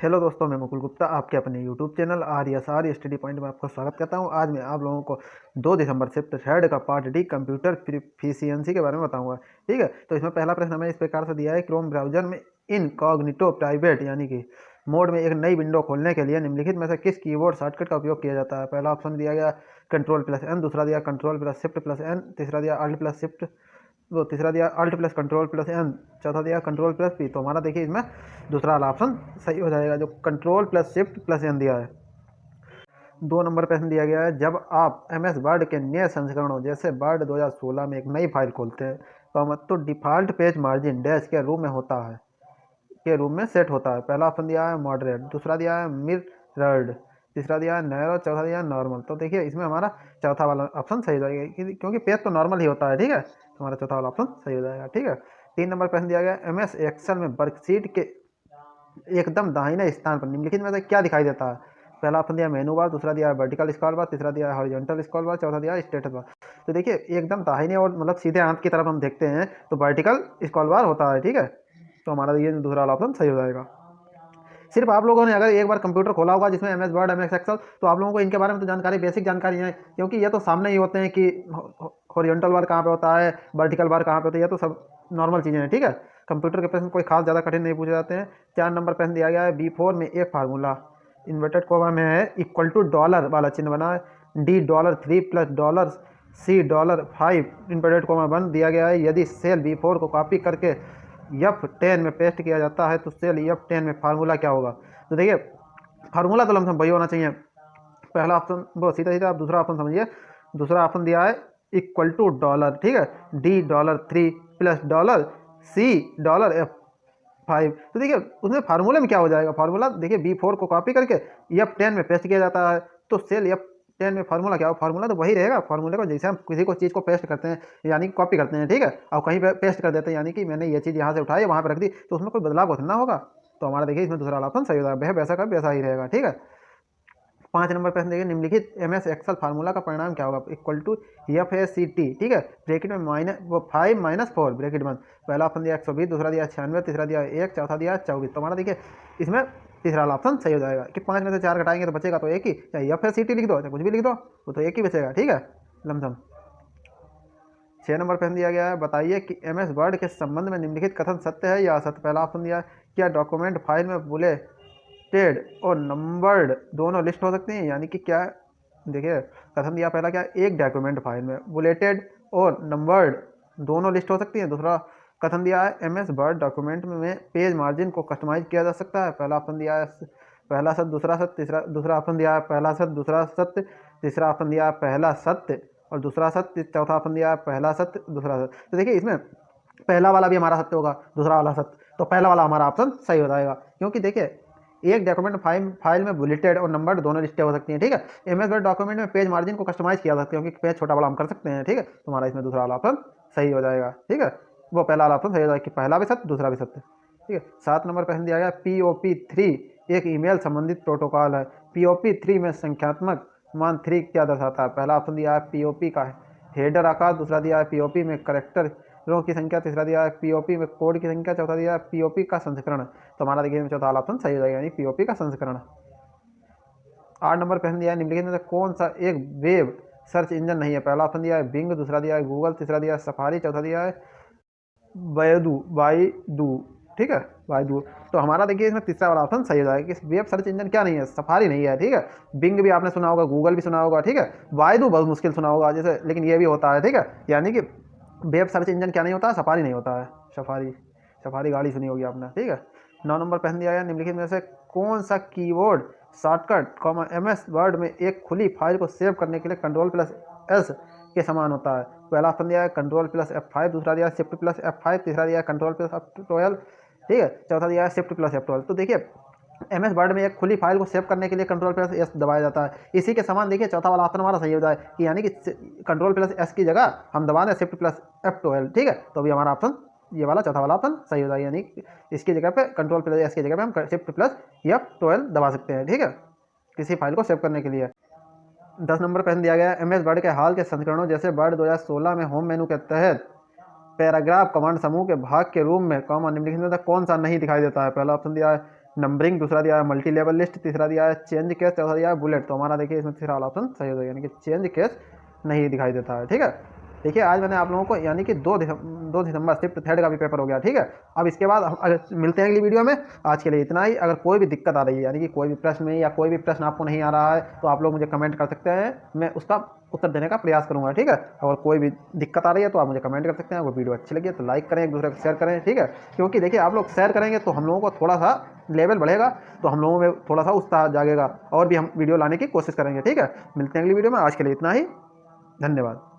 Hello दोस्तों, मैं मुकुल गुप्ता आपके अपने YouTube channel are study point में आपका स्वागत करता हूं। आज मैं आप लोगों को 2 दिसंबर शिफ्ट थर्ड का पार्ट डी कंप्यूटर प्रोफिशिएंसी के बारे में बताऊंगा। ठीक है, तो इसमें पहला प्रश्न हमें इस प्रकार से दिया है। क्रोम ब्राउजर में इनकॉग्निटो प्राइवेट यानी कि मोड में एक नई विंडो खोलने के लिए निम्नलिखित में से किस कीबोर्ड शॉर्टकट का उपयोग किया जाता है? पहला ऑप्शन दिया गया कंट्रोल+N, दूसरा दिया कंट्रोल+Shift+N, तीसरा दिया Alt+Shift, वो तीसरा दिया Alt+Control+N, चौथा दिया Control+P। तो हमारा देखिए इसमें दूसरा वाला ऑप्शन सही हो जाएगा, जो Control+Shift+N दिया है। 2 नंबर प्रश्न दिया गया है, जब आप MS वर्ड के नए संस्करणों जैसे वर्ड 2016 में एक नई फाइल खोलते हैं तो डिफ़ॉल्ट पेज मार्जिन डैश के रूप में होता है, के रूप में सेट होता है। पहला ऑप्शन दिया है मॉडरेट, दूसरा दिया है मिरर्ड, तीसरा दिया है नैरो, चौथा दिया है नॉर्मल। तो देखिए इसमें हमारा चौथा वाला ऑप्शन सही हो जाएगा, क्योंकि पेज तो नॉर्मल ही होता है। ठीक है, तो हमारा चौथा वाला ऑप्शन सही हो जाएगा। ठीक है, 3 नंबर प्रश्न दिया गया, MS एक्सेल में वर्कशीट के एकदम दाहिने स्थान पर निम्नलिखित में से क्या दिखाई देता है? पहला ऑप्शन दिया मेनू बार, दूसरा दिया वर्टिकल स्क्रॉल बार, तीसरा दिया हॉरिजॉन्टल स्क्रॉल बार, चौथा दिया स्टेटस बार। तो देखिए एकदम दाहिने और मतलब सीधे हाथ की तरफ हम देखते हैं तो वर्टिकल स्क्रॉल बार होता है। ठीक है, तो हमारा ये दूसरा वाला ऑप्शन सही हो जाएगा। सिर्फ आप लोगों ने अगर एक बार कंप्यूटर खोला होगा जिसमें MS वर्ड, MS एक्सेल, तो आप लोगों को इनके बारे में तो जानकारी, बेसिक जानकारी है, क्योंकि ये तो सामने ही होते हैं कि हॉरिजॉन्टल बार कहाँ पे होता है, वर्टिकल बार कहाँ पे होता है, ये तो सब नॉर्मल चीज़ें हैं। ठीक है, कंप्यूटर के प्रश्न कोई खास ज़्यादा कठिन नहीं पूछे जाते हैं। 4 नंबर प्रश्न दिया गया है, B4 में एक फार्मूला इन्वर्टेड कोमा में है, इक्वल टू डॉलर वाला चिन्ह बना है, $3 प्लस $C5 इन्वर्टेड कोमा 1 दिया गया है। यदि सेल B4 को कॉपी करके F10 में पेस्ट किया जाता है तो सेल F10 में फार्मूला क्या होगा? तो देखिए फार्मूला तो लमसम वही होना चाहिए। पहला ऑप्शन वो सीधा सीधा, आप दूसरा ऑप्शन समझिए। दूसरा ऑप्शन दिया है इक्वल टू डॉलर। ठीक है, $3 प्लस $C F5। तो देखिए उसमें फार्मूले में क्या हो जाएगा? फार्मूला देखिए B4 को कॉपी करके F10 में पेस्ट किया जाता है तो सेल F10 में फार्मूला क्या हो? फार्मूला तो वही रहेगा। फार्मूले को जैसे हम किसी को चीज़ को पेस्ट करते हैं यानी कि कॉपी करते हैं, ठीक है, और कहीं पे पेस्ट कर देते हैं, यानी कि मैंने ये चीज़ यहाँ से उठाई वहाँ पर रख दी, तो उसमें कोई बदलाव होना होगा। तो हमारा देखिए इसमें दूसरा वाला ऑप्शन सही होगा, वह वैसा का वैसा ही रहेगा। ठीक है, 5 नंबर प्रश्न देखिए, निम्नलिखित MS एक्सेल फार्मूला का परिणाम क्या होगा? Equal to FACT। ठीक है, ब्रैकेट में -5 - 4 ब्रैकेट बंद। पहला ऑप्शन दिया 120, दूसरा दिया 96, तीसरा दिया 1, चौथा दिया 24। तो हमारा देखिए इसमें तीसरा वाला ऑप्शन सही हो जाएगा कि 5 में से 4 घटाएंगे तो बचेगा तो एक ही, चाहे FACT लिख दो चाहे कुछ भी लिख दो, वो तो एक ही बचेगा। ठीक है, लमसम। 6 नंबर प्रश्न दिया गया है, बताइए कि MS वर्ड के संबंध में निम्नलिखित कथन सत्य है या असत्य? पहला ऑप्शन दिया है, क्या डॉक्यूमेंट फाइल में बुलेटेड और नंबर्ड दोनों लिस्ट हो सकती हैं? यानी कि क्या, देखिए कथन दिया पहला क्या, एक डॉक्यूमेंट फाइल में बुलेटेड और नंबर्ड दोनों लिस्ट हो सकती हैं। दूसरा कथन दिया है MS वर्ड डॉक्यूमेंट में पेज मार्जिन को कस्टमाइज किया जा सकता है। पहला ऑप्शन दिया है पहला सत्य, दूसरा सत्य, दूसरा ऑप्शन दिया है पहला सत्य, दूसरा सत्य, तीसरा ऑप्शन दिया है पहला सत्य और दूसरा सत्य, चौथा ऑप्शन दिया है पहला सत्य दूसरा सत्य। तो देखिए इसमें पहला वाला भी हमारा सत्य होगा, दूसरा वाला सत्य, तो पहला वाला हमारा ऑप्शन सही हो जाएगा, क्योंकि देखिए एक डॉक्यूमेंट फाइल में बुलेटेड और नंबर दोनों लिस्टें हो सकती हैं। ठीक है, MS वर्ड डॉक्यूमेंट में पेज मार्जिन को कस्टमाइज किया जा सकता है, क्योंकि पेज छोटा बड़ा हम कर सकते हैं। ठीक है, तो हमारा इसमें दूसरा वाला ऑप्शन सही हो जाएगा। ठीक है, वो पहला वाला ऑप्शन सही हो जाएगा कि पहला भी सत्य दूसरा भी सत्य। ठीक है, 7 नंबर प्रश्न दिया गया, POP3 एक ईमेल संबंधित प्रोटोकॉल है। POP3 में संख्यात्मक मान 3 क्या दर्शाता है? पहला ऑप्शन दिया है POP का हेडर आकार, दूसरा दिया है POP में करेक्टर रो की संख्या, तीसरा दिया है POP में कोड की संख्या, चौथा दिया है POP का संस्करण। तो हमारा देखिए चौथा वाला ऑप्शन सही हो जाएगा, यानी POP का संस्करण। 8 नंबर प्रश्न दिया है, निम्नलिखित में से कौन सा एक वेब सर्च इंजन नहीं है? पहला ऑप्शन दिया है बिंग, दूसरा दिया है गूगल, तीसरा दिया है सफारी, चौथा दिया है बायदू। ठीक है, बायदू। तो हमारा देखिए इसमें तीसरा वाला ऑप्शन सही हो जाएगा कि वेब सर्च इंजन क्या नहीं है? सफारी नहीं है। ठीक है, बिंग भी आपने सुना होगा, गूगल भी सुना होगा, ठीक है, बायदू बहुत मुश्किल सुना होगा जैसे, लेकिन ये भी होता है। ठीक है, यानी कि वेब सर्च इंजन क्या नहीं होता है? सफारी नहीं होता है। सफारी गाड़ी सुनी होगी आपने। ठीक है, 9 नंबर प्रश्न दिया गया, निम्नलिखित में से कौन सा कीबोर्ड शॉर्टकट MS वर्ड में एक खुली फाइल को सेव करने के लिए Ctrl+S के समान होता है? पहला ऑप्शन दिया है Ctrl+F5, दूसरा दिया है Shift+F5, तीसरा दिया है Ctrl+F12, ठीक है, चौथा दिया है Shift+F12। तो देखिए MS वर्ड में एक खुली फाइल को सेव करने के लिए Ctrl+S दबाया जाता है। इसी के समान देखिए चौथा वाला ऑप्शन हमारा सही हो जाए कि यानी कि Ctrl+S की जगह हम दबा दें Shift+F12। ठीक है, तो अभी हमारा ऑप्शन ये वाला चौथा वाला ऑप्शन सही हो जाएगा, यानी इसकी जगह पे Ctrl+S की जगह पे हम Shift+F12 दबा सकते हैं। ठीक है, किसी फाइल को सेव करने के लिए। 10 नंबर प्रश्न दिया गया है, MS वर्ड के हाल के संस्करणों जैसे वर्ड 2016 में होम मेनू के तहत पैराग्राफ कमांड समूह के भाग के रूप में निम्नलिखित में से कौन सा नहीं दिखाई देता है? पहला ऑप्शन दिया है नंबरिंग, दूसरा दिया है मल्टी लेवल लिस्ट, तीसरा दिया है चेंज केस, चौथा दिया है बुलेट। तो हमारा देखिए इसमें तीसरा वाला ऑप्शन सही हो जाएगा, यानी कि चेंज केस नहीं दिखाई देता है। ठीक है, देखिए आज मैंने आप लोगों को यानी कि 2 दिसंबर शिफ्ट थर्ड का भी पेपर हो गया। ठीक है, अब इसके बाद हम अगर मिलते हैं अगली वीडियो में। आज के लिए इतना ही। अगर कोई भी दिक्कत आ रही है, यानी कि कोई भी प्रश्न में या कोई भी प्रश्न आपको नहीं आ रहा है, तो आप लोग मुझे कमेंट कर सकते हैं, मैं उसका उत्तर देने का प्रयास करूंगा। ठीक है, अगर कोई भी दिक्कत आ रही है तो आप मुझे कमेंट कर सकते हैं। अगर वीडियो अच्छी लगी है तो लाइक करें, एक दूसरे को शेयर करें। ठीक है, क्योंकि देखिए आप लोग शेयर करेंगे तो हम लोगों को थोड़ा सा लेवल बढ़ेगा, तो हम लोगों में थोड़ा सा उत्साह जागेगा और भी हम वीडियो लाने की कोशिश करेंगे। ठीक है, मिलते हैं अगली वीडियो में। आज के लिए इतना ही, धन्यवाद।